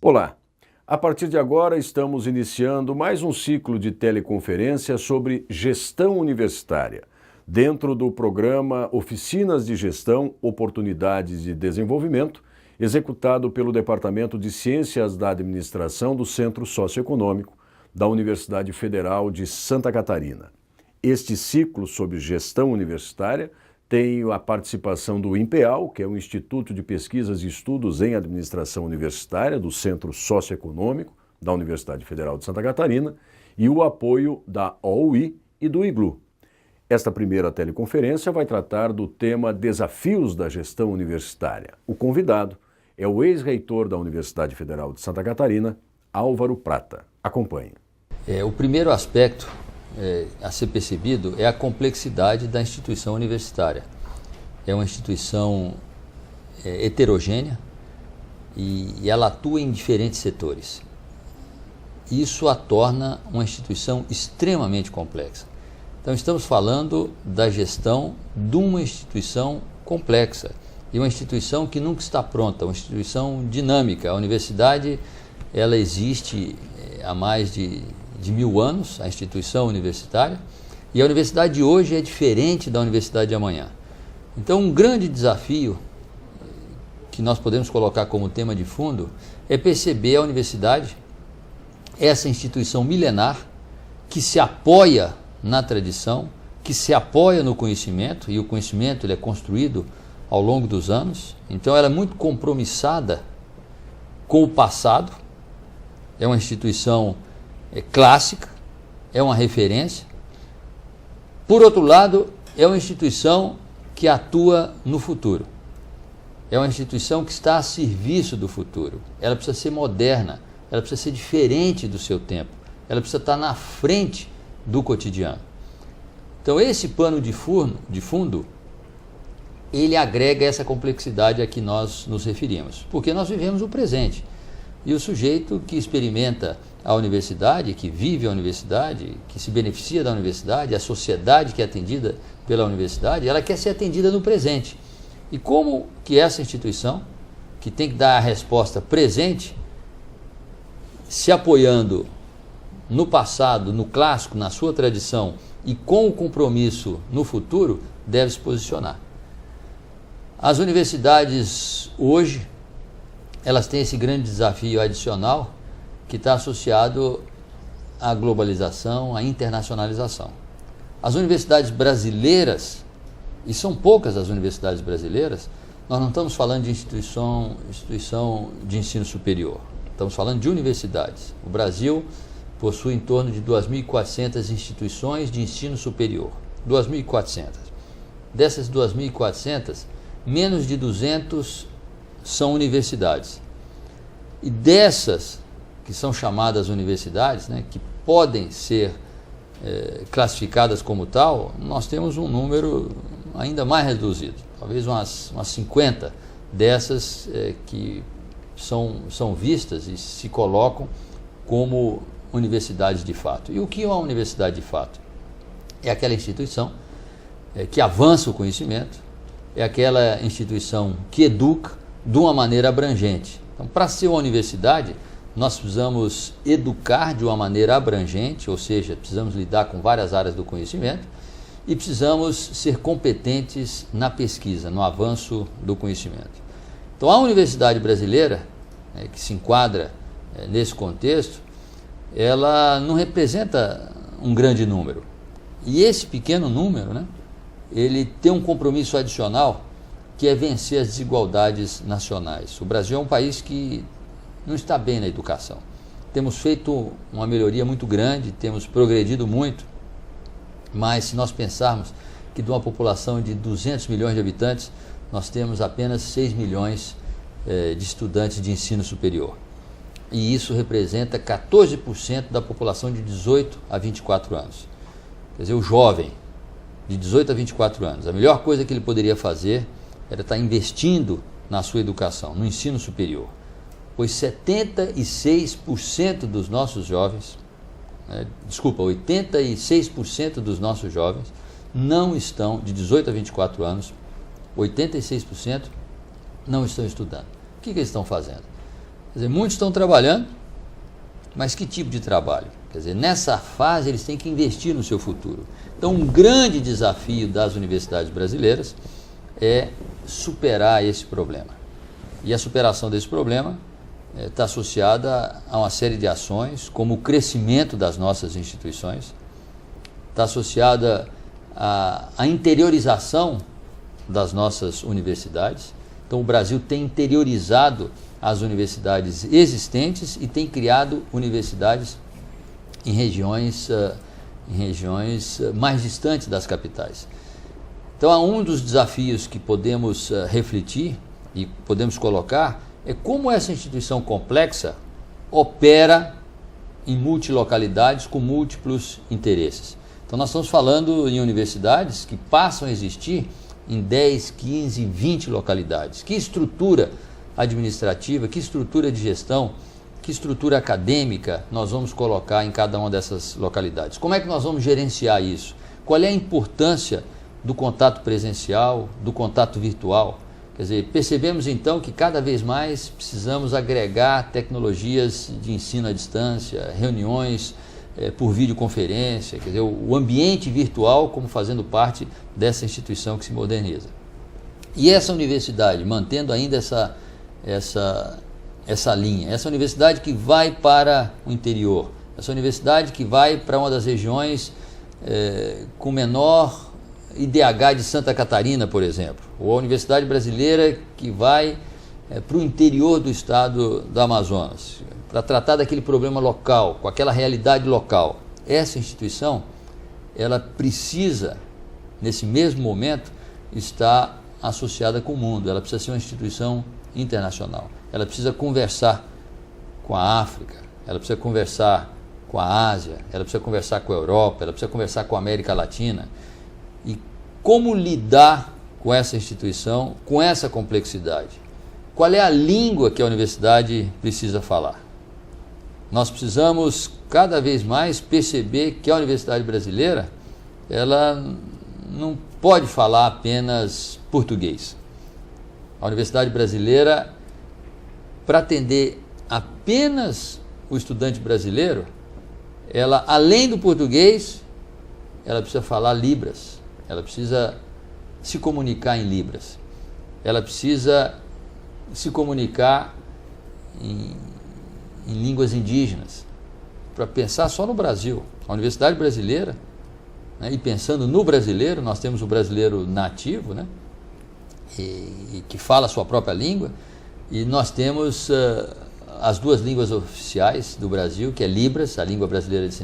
Olá! A partir de agora estamos iniciando mais um ciclo de teleconferência sobre gestão universitária, dentro do programa Oficinas de Gestão, Oportunidades de Desenvolvimento, executado pelo Departamento de Ciências da Administração do Centro Socioeconômico da Universidade Federal de Santa Catarina. Este ciclo sobre gestão universitária tem a participação do INPEAL, que é o Instituto de Pesquisas e Estudos em Administração Universitária do Centro Socioeconômico da Universidade Federal de Santa Catarina, e o apoio da OUI e do IGLU. Esta primeira teleconferência vai tratar do tema Desafios da Gestão Universitária. O convidado é o ex-reitor da Universidade Federal de Santa Catarina, Álvaro Prata. Acompanhe. O primeiro aspecto a ser percebido é a complexidade da instituição universitária. É uma instituição heterogênea e ela atua em diferentes setores. Isso a torna uma instituição extremamente complexa. Então estamos falando da gestão de uma instituição complexa e uma instituição que nunca está pronta, uma instituição dinâmica. A universidade ela existe há mais de 1000 anos, a instituição universitária, e a universidade de hoje é diferente da universidade de amanhã. Então, um grande desafio que nós podemos colocar como tema de fundo é perceber a universidade, essa instituição milenar, que se apoia na tradição, que se apoia no conhecimento, e o conhecimento ele é construído ao longo dos anos. Então, ela é muito compromissada com o passado, é uma instituição clássica, é uma referência. Por outro lado, é uma instituição que atua no futuro. É uma instituição que está a serviço do futuro. Ela precisa ser moderna, ela precisa ser diferente do seu tempo, ela precisa estar na frente do cotidiano. Então esse pano de fundo, ele agrega essa complexidade a que nós nos referimos, porque nós vivemos o presente. E o sujeito que experimenta a universidade, que vive a universidade, que se beneficia da universidade, a sociedade que é atendida pela universidade, ela quer ser atendida no presente. E como que essa instituição, que tem que dar a resposta presente, se apoiando no passado, no clássico, na sua tradição e com o compromisso no futuro, deve se posicionar. As universidades hoje, elas têm esse grande desafio adicional que está associado à globalização, à internacionalização. As universidades brasileiras, e são poucas as universidades brasileiras, nós não estamos falando de instituição de ensino superior, estamos falando de universidades. O Brasil possui em torno de 2.400 instituições de ensino superior, 2.400. Dessas 2.400, menos de 200 são universidades. E dessas que são chamadas universidades, que podem ser classificadas como tal, nós temos um número ainda mais reduzido, talvez umas 50 dessas que são vistas e se colocam como universidades de fato. E o que é uma universidade de fato? É aquela instituição que avança o conhecimento, é aquela instituição que educa de uma maneira abrangente. Então, para ser uma universidade, nós precisamos educar de uma maneira abrangente, ou seja, precisamos lidar com várias áreas do conhecimento e precisamos ser competentes na pesquisa, no avanço do conhecimento. Então, a universidade brasileira, que se enquadra nesse contexto, ela não representa um grande número. E esse pequeno número, ele tem um compromisso adicional, que é vencer as desigualdades nacionais. O Brasil é um país que não está bem na educação. Temos feito uma melhoria muito grande, temos progredido muito, mas se nós pensarmos que de uma população de 200 milhões de habitantes, nós temos apenas 6 milhões de estudantes de ensino superior. E isso representa 14% da população de 18 a 24 anos. Quer dizer, o jovem de 18 a 24 anos, a melhor coisa que ele poderia fazer era estar investindo na sua educação, no ensino superior. Pois 76% dos nossos jovens, 86% dos nossos jovens não estão, de 18 a 24 anos, 86% não estão estudando. O que eles estão fazendo? Quer dizer, muitos estão trabalhando, mas que tipo de trabalho? Quer dizer, nessa fase eles têm que investir no seu futuro. Então, um grande desafio das universidades brasileiras é superar esse problema. E a superação desse problema está associada a uma série de ações, como o crescimento das nossas instituições, está associada à interiorização das nossas universidades. Então, o Brasil tem interiorizado as universidades existentes e tem criado universidades em regiões mais distantes das capitais. Então, um dos desafios que podemos refletir e podemos colocar é como essa instituição complexa opera em multilocalidades com múltiplos interesses. Então, nós estamos falando em universidades que passam a existir em 10, 15, 20 localidades. Que estrutura administrativa, que estrutura de gestão, que estrutura acadêmica nós vamos colocar em cada uma dessas localidades? Como é que nós vamos gerenciar isso? Qual é a importância do contato presencial, do contato virtual? Quer dizer, percebemos então que cada vez mais precisamos agregar tecnologias de ensino à distância, reuniões por videoconferência, quer dizer, o ambiente virtual como fazendo parte dessa instituição que se moderniza. E essa universidade, mantendo ainda essa linha, essa universidade que vai para o interior, essa universidade que vai para uma das regiões com menor IDH de Santa Catarina, por exemplo, ou a universidade brasileira que vai para o interior do estado do Amazonas, para tratar daquele problema local, com aquela realidade local. Essa instituição, ela precisa, nesse mesmo momento, estar associada com o mundo, ela precisa ser uma instituição internacional, ela precisa conversar com a África, ela precisa conversar com a Ásia, ela precisa conversar com a Europa, ela precisa conversar com a América Latina. E como lidar com essa instituição, com essa complexidade? Qual é a língua que a universidade precisa falar? Nós precisamos cada vez mais perceber que a universidade brasileira, ela não pode falar apenas português. A universidade brasileira, para atender apenas o estudante brasileiro, ela, além do português, ela precisa falar Libras, ela precisa se comunicar em Libras, ela precisa se comunicar em línguas indígenas, para pensar só no Brasil. A universidade brasileira, né, e pensando no brasileiro, nós temos o brasileiro nativo, né, e que fala a sua própria língua, e nós temos as duas línguas oficiais do Brasil, que é Libras, a língua brasileira de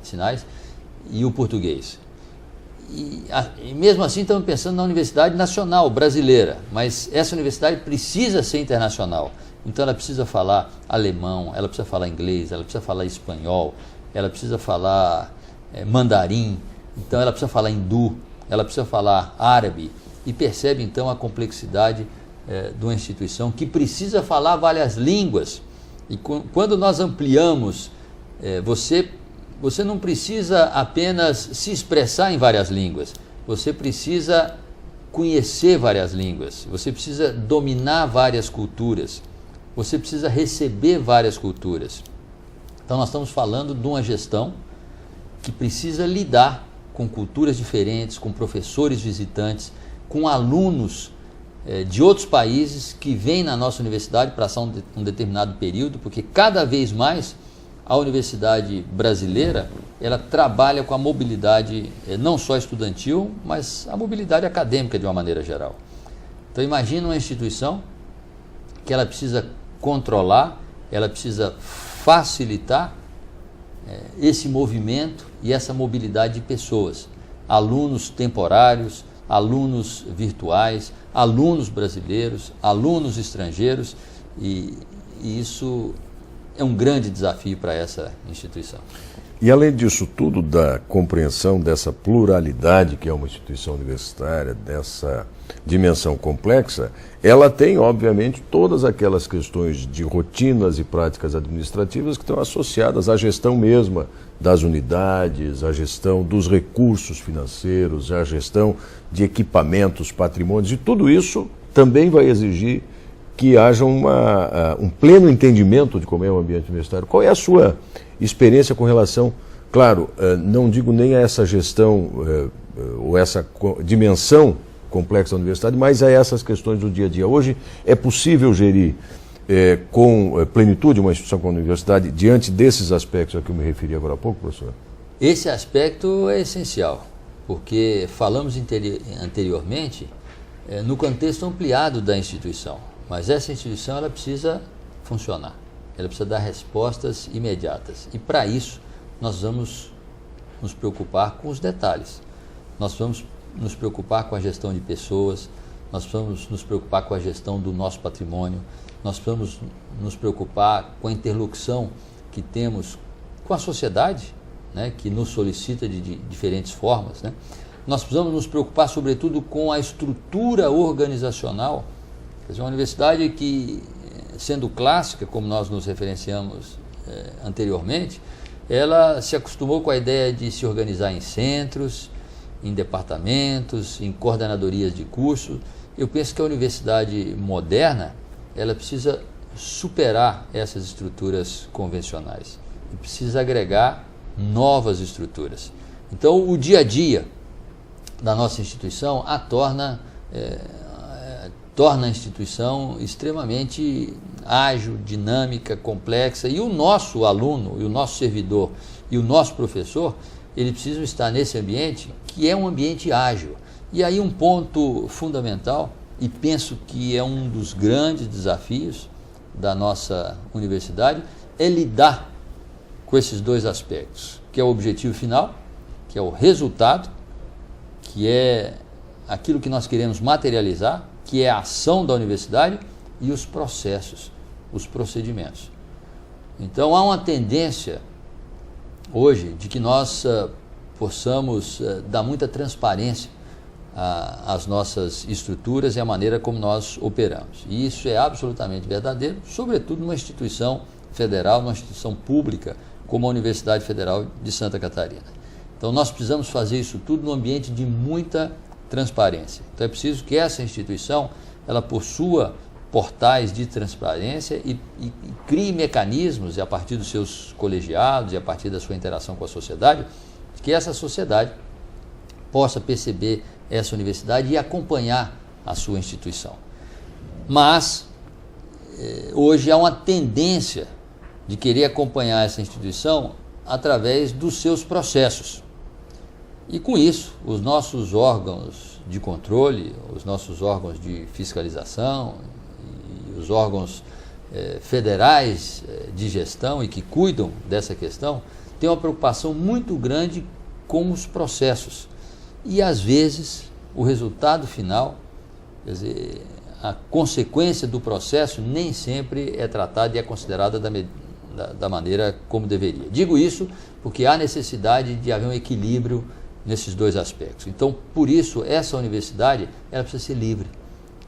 sinais, e o português. E mesmo assim estamos pensando na Universidade Nacional Brasileira, mas essa universidade precisa ser internacional. Então ela precisa falar alemão, ela precisa falar inglês, ela precisa falar espanhol, ela precisa falar mandarim, então ela precisa falar hindu, ela precisa falar árabe, e percebe então a complexidade de uma instituição que precisa falar várias línguas. E quando nós ampliamos, você não precisa apenas se expressar em várias línguas, você precisa conhecer várias línguas, você precisa dominar várias culturas, você precisa receber várias culturas. Então nós estamos falando de uma gestão que precisa lidar com culturas diferentes, com professores visitantes, com alunos de outros países que vêm na nossa universidade para passar um determinado período, porque cada vez mais a universidade brasileira, ela trabalha com a mobilidade não só estudantil, mas a mobilidade acadêmica de uma maneira geral. Então imagina uma instituição que ela precisa controlar, ela precisa facilitar esse movimento e essa mobilidade de pessoas, alunos temporários, alunos virtuais, alunos brasileiros, alunos estrangeiros, e isso é um grande desafio para essa instituição. E além disso tudo, da compreensão dessa pluralidade que é uma instituição universitária, dessa dimensão complexa, ela tem, obviamente, todas aquelas questões de rotinas e práticas administrativas que estão associadas à gestão mesma das unidades, à gestão dos recursos financeiros, à gestão de equipamentos, patrimônios, e tudo isso também vai exigir que haja um pleno entendimento de como é o ambiente universitário. Qual é a sua experiência com relação, claro, não digo nem a essa gestão ou essa dimensão complexa da universidade, mas a essas questões do dia a dia. Hoje é possível gerir com plenitude uma instituição como a universidade diante desses aspectos a que eu me referi agora há pouco, professor? Esse aspecto é essencial, porque falamos anteriormente no contexto ampliado da instituição, mas essa instituição ela precisa funcionar, ela precisa dar respostas imediatas, e para isso nós vamos nos preocupar com os detalhes, nós vamos nos preocupar com a gestão de pessoas, nós vamos nos preocupar com a gestão do nosso patrimônio, nós vamos nos preocupar com a interlocução que temos com a sociedade, né, que nos solicita de diferentes formas, né? Nós precisamos nos preocupar, sobretudo, com a estrutura organizacional. Quer dizer, uma universidade que, sendo clássica, como nós nos referenciamos anteriormente, ela se acostumou com a ideia de se organizar em centros, em departamentos, em coordenadorias de curso. Eu penso que a universidade moderna, ela precisa superar essas estruturas convencionais e precisa agregar novas estruturas. Então, o dia a dia da nossa instituição torna a instituição extremamente ágil, dinâmica, complexa, e o nosso aluno, e o nosso servidor, e o nosso professor, eles precisam estar nesse ambiente que é um ambiente ágil. E aí um ponto fundamental, e penso que é um dos grandes desafios da nossa universidade, é lidar com esses dois aspectos, que é o objetivo final, que é o resultado, que é aquilo que nós queremos materializar, que é a ação da universidade, e os processos, os procedimentos. Então há uma tendência hoje de que nós possamos dar muita transparência às nossas estruturas e à maneira como nós operamos. E isso é absolutamente verdadeiro, sobretudo numa instituição federal, numa instituição pública, como a Universidade Federal de Santa Catarina. Então nós precisamos fazer isso tudo num ambiente de muita transparência. Então é preciso que essa instituição ela possua portais de transparência e crie mecanismos, e a partir dos seus colegiados e a partir da sua interação com a sociedade, que essa sociedade possa perceber essa universidade e acompanhar a sua instituição. Mas hoje há uma tendência de querer acompanhar essa instituição através dos seus processos. E com isso, os nossos órgãos de controle, os nossos órgãos de fiscalização e os órgãos federais de gestão e que cuidam dessa questão têm uma preocupação muito grande com os processos. E às vezes o resultado final, quer dizer, a consequência do processo nem sempre é tratada e é considerada da maneira como deveria. Digo isso porque há necessidade de haver um equilíbrio nesses dois aspectos. Então, por isso, essa universidade ela precisa ser livre,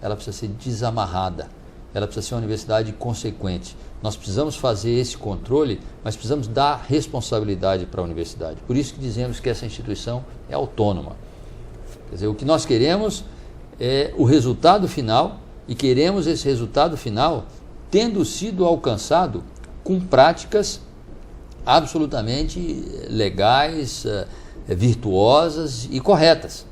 ela precisa ser desamarrada, ela precisa ser uma universidade consequente. Nós precisamos fazer esse controle, mas precisamos dar responsabilidade para a universidade. Por isso que dizemos que essa instituição é autônoma. Quer dizer, o que nós queremos é o resultado final, e queremos esse resultado final tendo sido alcançado com práticas absolutamente legais, virtuosas e corretas.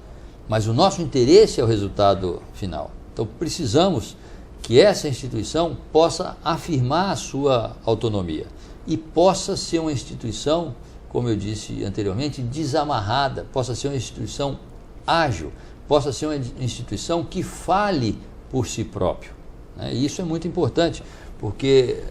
Mas o nosso interesse é o resultado final. Então precisamos que essa instituição possa afirmar a sua autonomia e possa ser uma instituição, como eu disse anteriormente, desamarrada, possa ser uma instituição ágil, possa ser uma instituição que fale por si próprio. E isso é muito importante, porque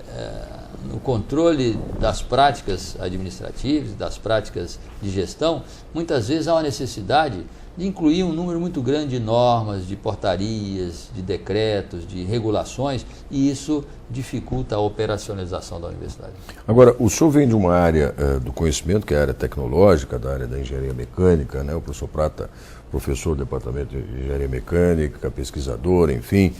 no controle das práticas administrativas, das práticas de gestão, muitas vezes há uma necessidade de incluir um número muito grande de normas, de portarias, de decretos, de regulações, e isso dificulta a operacionalização da universidade. Agora, o senhor vem de uma área do conhecimento, que é a área tecnológica, da área da engenharia mecânica, né? O professor Prata, professor do departamento de engenharia mecânica, pesquisador, enfim,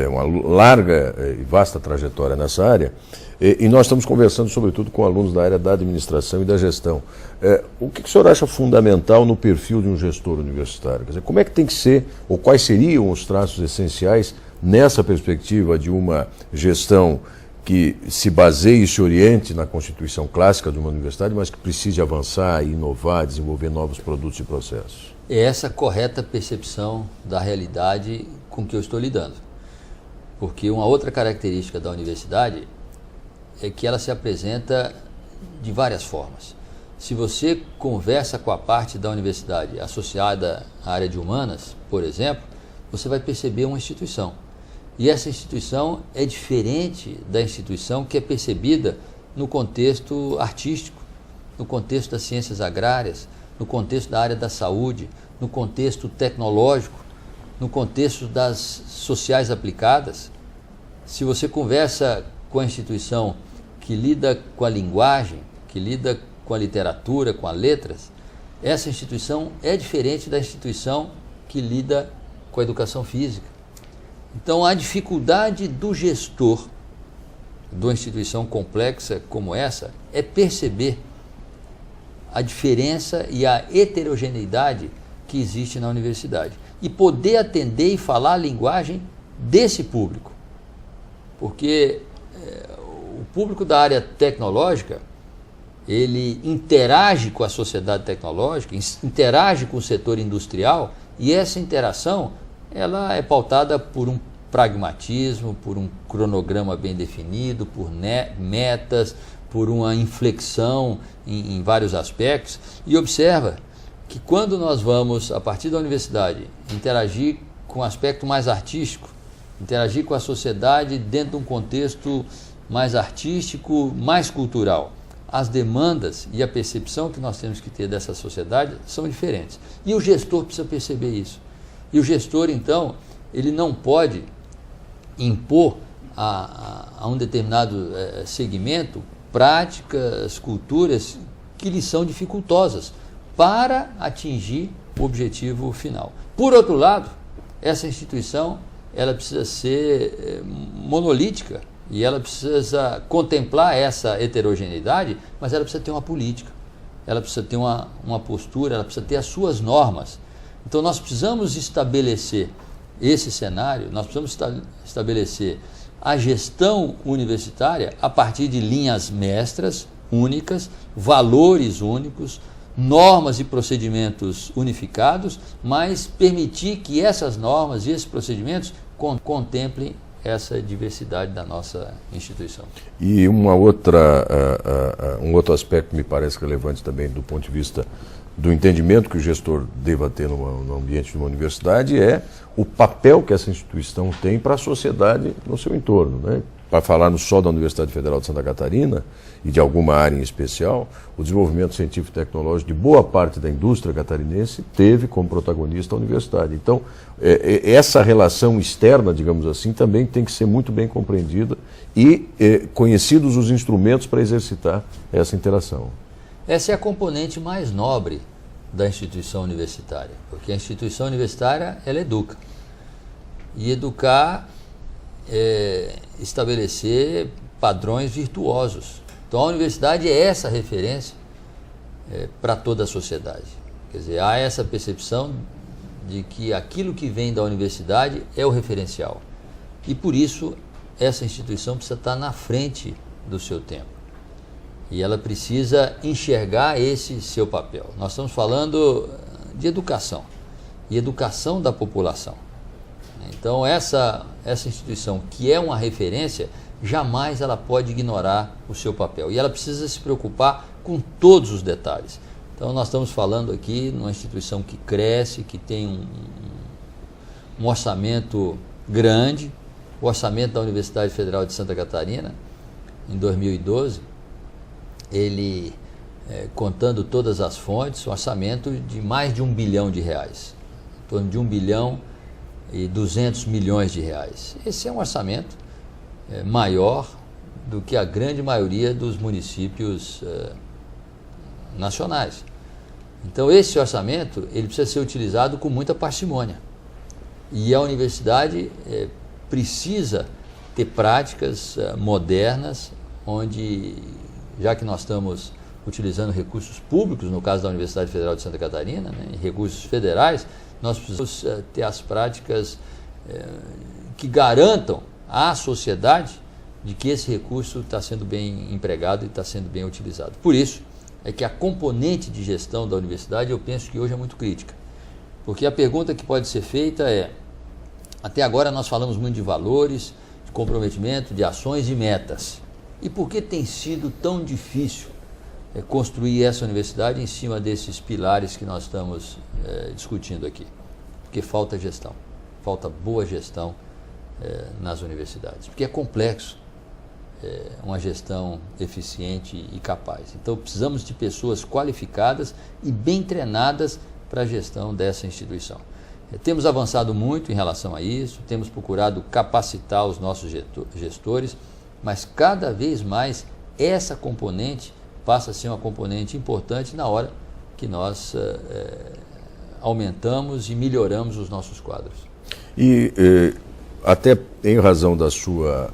uma larga e vasta trajetória nessa área. E nós estamos conversando, sobretudo, com alunos da área da administração e da gestão. O que o senhor acha fundamental no perfil de um gestor universitário? Quer dizer, como é que tem que ser, ou quais seriam os traços essenciais nessa perspectiva de uma gestão que se baseie e se oriente na constituição clássica de uma universidade, mas que precise avançar, inovar, desenvolver novos produtos e processos? É essa correta percepção da realidade com que eu estou lidando. Porque uma outra característica da universidade é que ela se apresenta de várias formas. Se você conversa com a parte da universidade associada à área de humanas, por exemplo, você vai perceber uma instituição. E essa instituição é diferente da instituição que é percebida no contexto artístico, no contexto das ciências agrárias, no contexto da área da saúde, no contexto tecnológico, no contexto das sociais aplicadas. Se você conversa com a instituição que lida com a linguagem, que lida com a literatura, com as letras, essa instituição é diferente da instituição que lida com a educação física. Então, a dificuldade do gestor de uma instituição complexa como essa é perceber a diferença e a heterogeneidade que existe na universidade e poder atender e falar a linguagem desse público. Porque o público da área tecnológica, ele interage com a sociedade tecnológica, interage com o setor industrial, e essa interação ela é pautada por um pragmatismo, por um cronograma bem definido, por metas, por uma inflexão em vários aspectos. E observa que quando nós vamos, a partir da universidade, interagir com um aspecto mais artístico, interagir com a sociedade dentro de um contexto mais artístico, mais cultural, as demandas e a percepção que nós temos que ter dessa sociedade são diferentes. E o gestor precisa perceber isso. E o gestor, então, ele não pode impor a um determinado segmento práticas, culturas que lhe são dificultosas para atingir o objetivo final. Por outro lado, essa instituição ela precisa ser monolítica e ela precisa contemplar essa heterogeneidade, mas ela precisa ter uma política, ela precisa ter uma postura, ela precisa ter as suas normas. Então nós precisamos estabelecer esse cenário, nós precisamos estabelecer a gestão universitária a partir de linhas mestras únicas, valores únicos, normas e procedimentos unificados, mas permitir que essas normas e esses procedimentos contemplem essa diversidade da nossa instituição. E um outro aspecto que me parece relevante também do ponto de vista do entendimento que o gestor deva ter no ambiente de uma universidade é o papel que essa instituição tem para a sociedade no seu entorno, né? Para falar só da Universidade Federal de Santa Catarina e de alguma área em especial, o desenvolvimento científico e tecnológico de boa parte da indústria catarinense teve como protagonista a universidade. Então, essa relação externa, digamos assim, também tem que ser muito bem compreendida e conhecidos os instrumentos para exercitar essa interação. Essa é a componente mais nobre da instituição universitária, porque a instituição universitária, ela educa. E educar é estabelecer padrões virtuosos. Então a universidade é essa referência para toda a sociedade. Quer dizer, há essa percepção de que aquilo que vem da universidade é o referencial. E por isso essa instituição precisa estar na frente do seu tempo. E ela precisa enxergar esse seu papel. Nós estamos falando de educação, e educação da população. Então essa instituição, que é uma referência, jamais ela pode ignorar o seu papel. E ela precisa se preocupar com todos os detalhes. Então nós estamos falando aqui numa instituição que cresce, que tem um orçamento grande. O orçamento da Universidade Federal de Santa Catarina, em 2012, ele, contando todas as fontes, um orçamento de mais de R$1 bilhão, em torno de R$1 bilhão e 200 milhões de reais. Esse é um orçamento maior do que a grande maioria dos municípios nacionais. Então esse orçamento ele precisa ser utilizado com muita parcimônia. E a universidade precisa ter práticas modernas, onde, já que nós estamos utilizando recursos públicos, no caso da Universidade Federal de Santa Catarina, né, recursos federais, nós precisamos ter as práticas que garantam à sociedade de que esse recurso está sendo bem empregado e está sendo bem utilizado. Por isso é que a componente de gestão da universidade, eu penso que hoje é muito crítica. Porque a pergunta que pode ser feita é, até agora nós falamos muito de valores, de comprometimento, de ações e metas. E por que tem sido tão difícil construir essa universidade em cima desses pilares que nós estamos discutindo aqui? Porque falta gestão, falta boa gestão nas universidades, porque é complexo uma gestão eficiente e capaz. Então precisamos de pessoas qualificadas e bem treinadas para a gestão dessa instituição. Temos avançado muito em relação a isso, temos procurado capacitar os nossos gestores, mas cada vez mais essa componente passa a ser uma componente importante na hora que nós aumentamos e melhoramos os nossos quadros. E até em razão da sua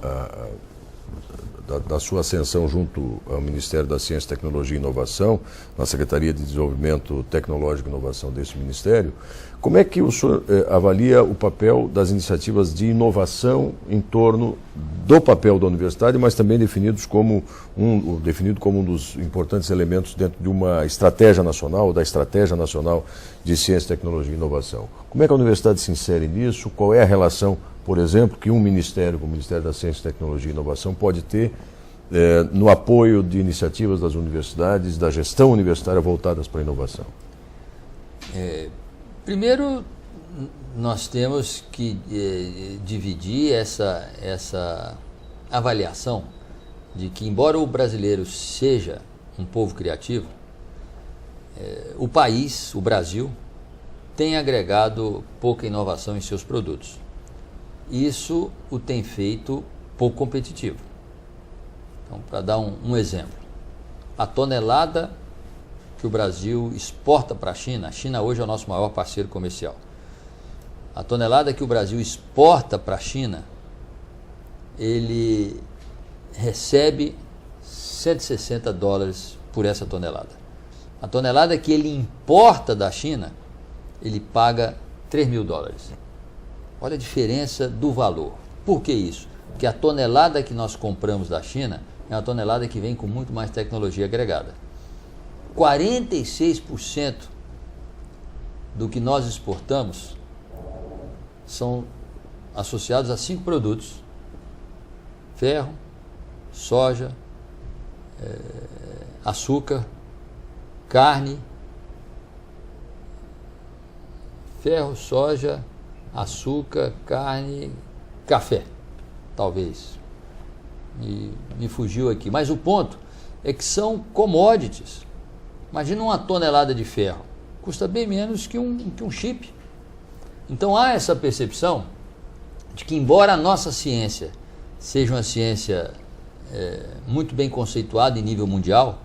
ascensão junto ao Ministério da Ciência, Tecnologia e Inovação, na Secretaria de Desenvolvimento Tecnológico e Inovação desse Ministério, como é que o senhor avalia o papel das iniciativas de inovação em torno do papel da universidade, mas também definido como um dos importantes elementos dentro de uma estratégia nacional, da Estratégia Nacional de Ciência, Tecnologia e Inovação? Como é que a universidade se insere nisso? Qual é a relação, por exemplo, que um ministério, como o Ministério da Ciência, Tecnologia e Inovação, pode ter no apoio de iniciativas das universidades, da gestão universitária voltadas para a inovação? Primeiro, nós temos que dividir essa avaliação de que, embora o brasileiro seja um povo criativo, o país, o Brasil, tem agregado pouca inovação em seus produtos. Isso o tem feito pouco competitivo. Então, para dar um exemplo, a tonelada que o Brasil exporta para a China hoje é o nosso maior parceiro comercial. A tonelada que o Brasil exporta para a China, ele recebe $160 por essa tonelada. A tonelada que ele importa da China, ele paga $3.000. Olha a diferença do valor. Por que isso? Porque a tonelada que nós compramos da China é uma tonelada que vem com muito mais tecnologia agregada. 46% do que nós exportamos são associados a 5 produtos: ferro, soja, açúcar, carne, ferro, soja, açúcar, carne, café, talvez. Me fugiu aqui. Mas o ponto é que são commodities. Imagina uma tonelada de ferro. Custa bem menos que um chip. Então há essa percepção de que, embora a nossa ciência seja uma ciência muito bem conceituada em nível mundial,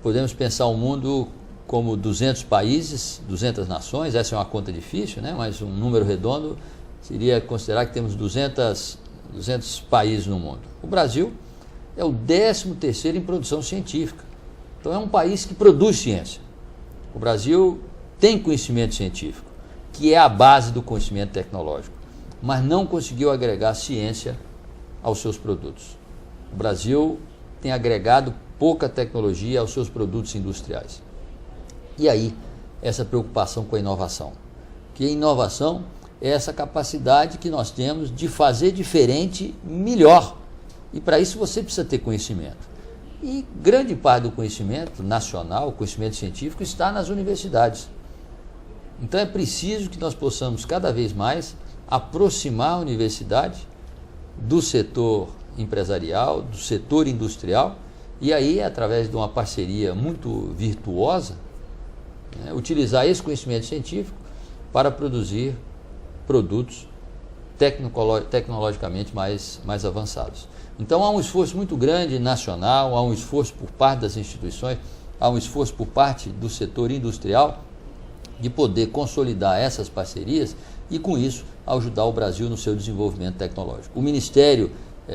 podemos pensar o mundo como 200 países, 200 nações. Essa é uma conta difícil, né? Mas um número redondo seria considerar que temos 200 países no mundo. O Brasil é o 13º em produção científica. Então é um país que produz ciência. O Brasil tem conhecimento científico, que é a base do conhecimento tecnológico, mas não conseguiu agregar ciência aos seus produtos. O Brasil tem agregado pouca tecnologia aos seus produtos industriais. E aí, essa preocupação com a inovação. Que a inovação é essa capacidade que nós temos de fazer diferente melhor. E para isso você precisa ter conhecimento. E grande parte do conhecimento nacional, o conhecimento científico, está nas universidades. Então é preciso que nós possamos cada vez mais aproximar a universidade do setor empresarial, do setor industrial, e aí, através de uma parceria muito virtuosa, utilizar esse conhecimento científico para produzir produtos tecnologicamente mais avançados. Então há um esforço muito grande nacional, há um esforço por parte das instituições, há um esforço por parte do setor industrial de poder consolidar essas parcerias e, com isso, ajudar o Brasil no seu desenvolvimento tecnológico. O Ministério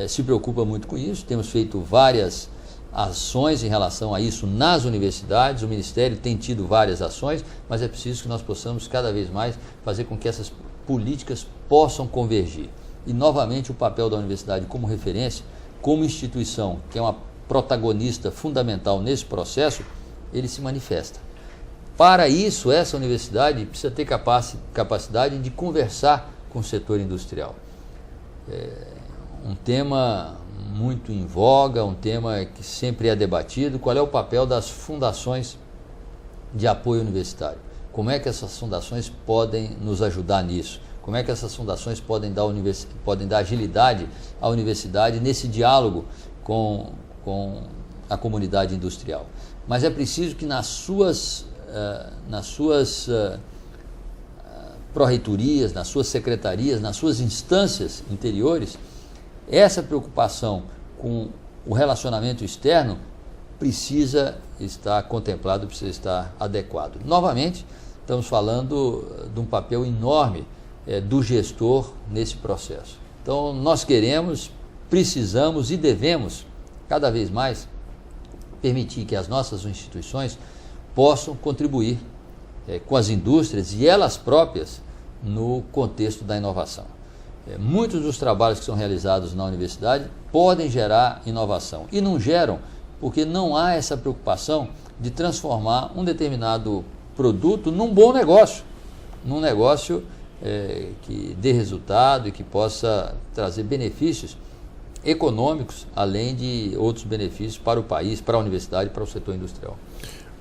se preocupa muito com isso, temos feito várias ações em relação a isso nas universidades. O Ministério tem tido várias ações, mas é preciso que nós possamos cada vez mais fazer com que essas políticas possam convergir. E, novamente, o papel da universidade como referência, como instituição, que é uma protagonista fundamental nesse processo, ele se manifesta. Para isso, essa universidade precisa ter capacidade de conversar com o setor industrial. Um tema muito em voga, um tema que sempre é debatido, qual é o papel das fundações de apoio universitário? Como é que essas fundações podem nos ajudar nisso? Como é que essas fundações podem dar agilidade à universidade nesse diálogo com a comunidade industrial? Mas é preciso que nas suas pró-reitorias, nas suas secretarias, nas suas instâncias interiores, essa preocupação com o relacionamento externo precisa estar contemplado, precisa estar adequado. Novamente, estamos falando de um papel enorme do gestor nesse processo. Então, nós queremos, precisamos e devemos, cada vez mais, permitir que as nossas instituições possam contribuir com as indústrias e elas próprias no contexto da inovação. Muitos dos trabalhos que são realizados na universidade podem gerar inovação e não geram porque não há essa preocupação de transformar um determinado produto num bom negócio, num negócio que dê resultado e que possa trazer benefícios econômicos, além de outros benefícios para o país, para a universidade e para o setor industrial.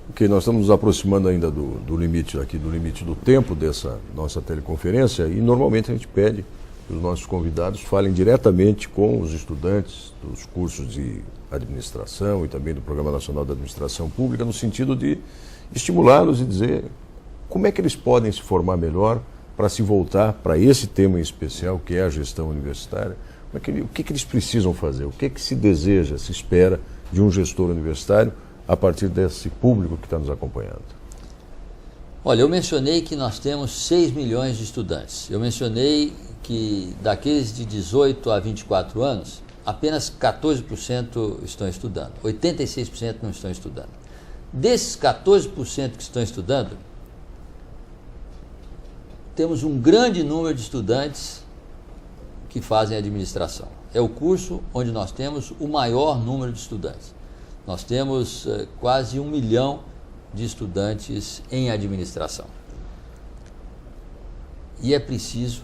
Ok, nós estamos nos aproximando ainda do limite do tempo dessa nossa teleconferência e normalmente a gente pede que os nossos convidados falem diretamente com os estudantes dos cursos de administração e também do Programa Nacional da Administração Pública, no sentido de estimulá-los e dizer como é que eles podem se formar melhor para se voltar para esse tema em especial, que é a gestão universitária. O que eles precisam fazer? O que se deseja, se espera de um gestor universitário a partir desse público que está nos acompanhando? Olha, eu mencionei que nós temos 6 milhões de estudantes. Eu mencionei que daqueles de 18 a 24 anos, apenas 14% estão estudando, 86% não estão estudando. Desses 14% que estão estudando, temos um grande número de estudantes que fazem administração. É o curso onde nós temos o maior número de estudantes. Nós temos quase 1 milhão de estudantes em administração. E é preciso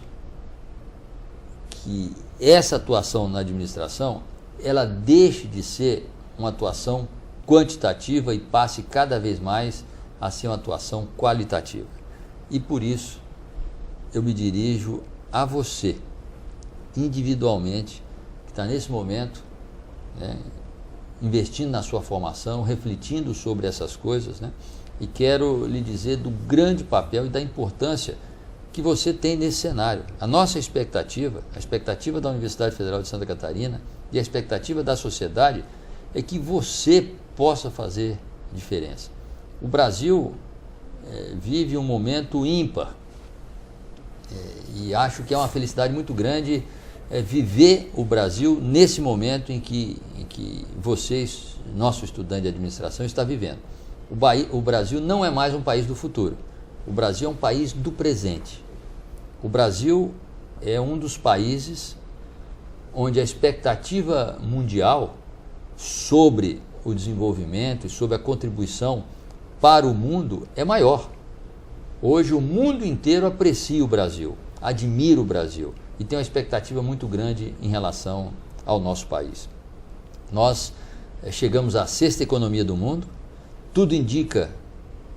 que essa atuação na administração, ela deixe de ser uma atuação quantitativa e passe cada vez mais a ser uma atuação qualitativa. E por isso, eu me dirijo a você, individualmente, que está nesse momento, investindo na sua formação, refletindo sobre essas coisas, e quero lhe dizer do grande papel e da importância que você tem nesse cenário. A nossa expectativa, a expectativa da Universidade Federal de Santa Catarina e a expectativa da sociedade é que você possa fazer diferença. O Brasil vive um momento ímpar e acho que é uma felicidade muito grande viver o Brasil nesse momento em que vocês, nosso estudante de administração, está vivendo. O Brasil não é mais um país do futuro. O Brasil é um país do presente. O Brasil é um dos países onde a expectativa mundial sobre o desenvolvimento e sobre a contribuição para o mundo é maior. Hoje o mundo inteiro aprecia o Brasil, admira o Brasil e tem uma expectativa muito grande em relação ao nosso país. Nós chegamos à 6ª economia do mundo, tudo indica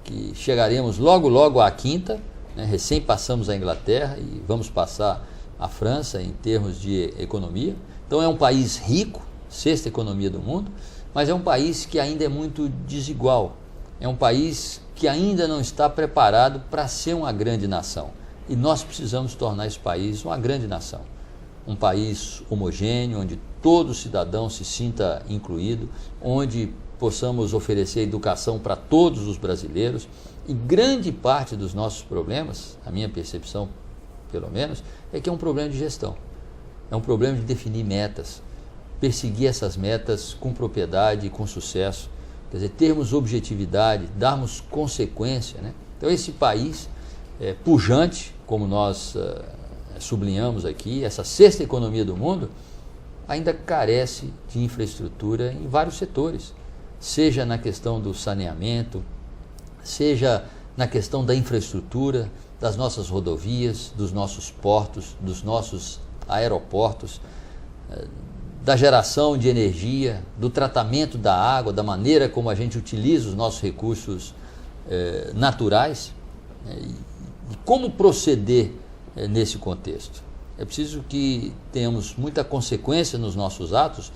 que chegaremos logo logo à 5ª, recém passamos a Inglaterra e vamos passar a França em termos de economia. Então é um país rico, 6ª economia do mundo, mas é um país que ainda é muito desigual, é um país que ainda não está preparado para ser uma grande nação. E nós precisamos tornar esse país uma grande nação. Um país homogêneo, onde todo cidadão se sinta incluído, onde possamos oferecer educação para todos os brasileiros. E grande parte dos nossos problemas, a minha percepção pelo menos, é que é um problema de gestão. É um problema de definir metas, perseguir essas metas com propriedade e com sucesso. Quer dizer, termos objetividade, darmos consequência, Então esse país pujante, como nós sublinhamos aqui, essa sexta economia do mundo, ainda carece de infraestrutura em vários setores, seja na questão do saneamento, seja na questão da infraestrutura, das nossas rodovias, dos nossos portos, dos nossos aeroportos, da geração de energia, do tratamento da água, da maneira como a gente utiliza os nossos recursos naturais, e como proceder nesse contexto. É preciso que tenhamos muita consequência nos nossos atos,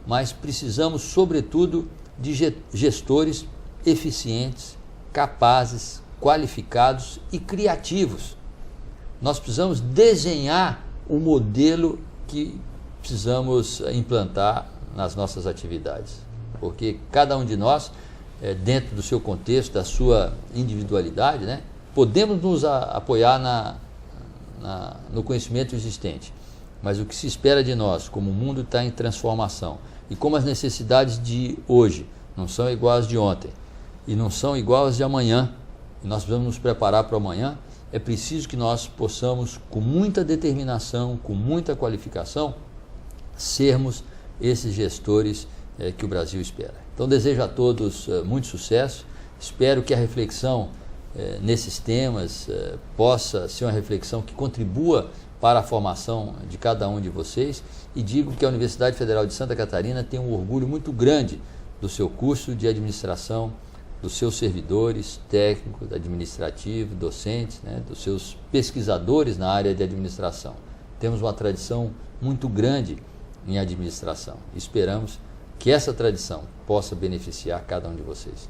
mas precisamos, sobretudo, de gestores eficientes, capazes, qualificados e criativos. Nós precisamos desenhar o modelo que precisamos implantar nas nossas atividades, porque cada um de nós, dentro do seu contexto, da sua individualidade, né, podemos nos apoiar no conhecimento existente, mas o que se espera de nós, como o mundo está em transformação e como as necessidades de hoje não são iguais às de ontem e não são iguais às de amanhã, e nós precisamos nos preparar para amanhã, é preciso que nós possamos, com muita determinação, com muita qualificação, sermos esses gestores que o Brasil espera. Então desejo a todos muito sucesso, espero que a reflexão nesses temas possa ser uma reflexão que contribua para a formação de cada um de vocês, e digo que a Universidade Federal de Santa Catarina tem um orgulho muito grande do seu curso de administração, dos seus servidores técnicos, administrativos, docentes, né, dos seus pesquisadores na área de administração. Temos uma tradição muito grande em administração. Esperamos que essa tradição possa beneficiar cada um de vocês.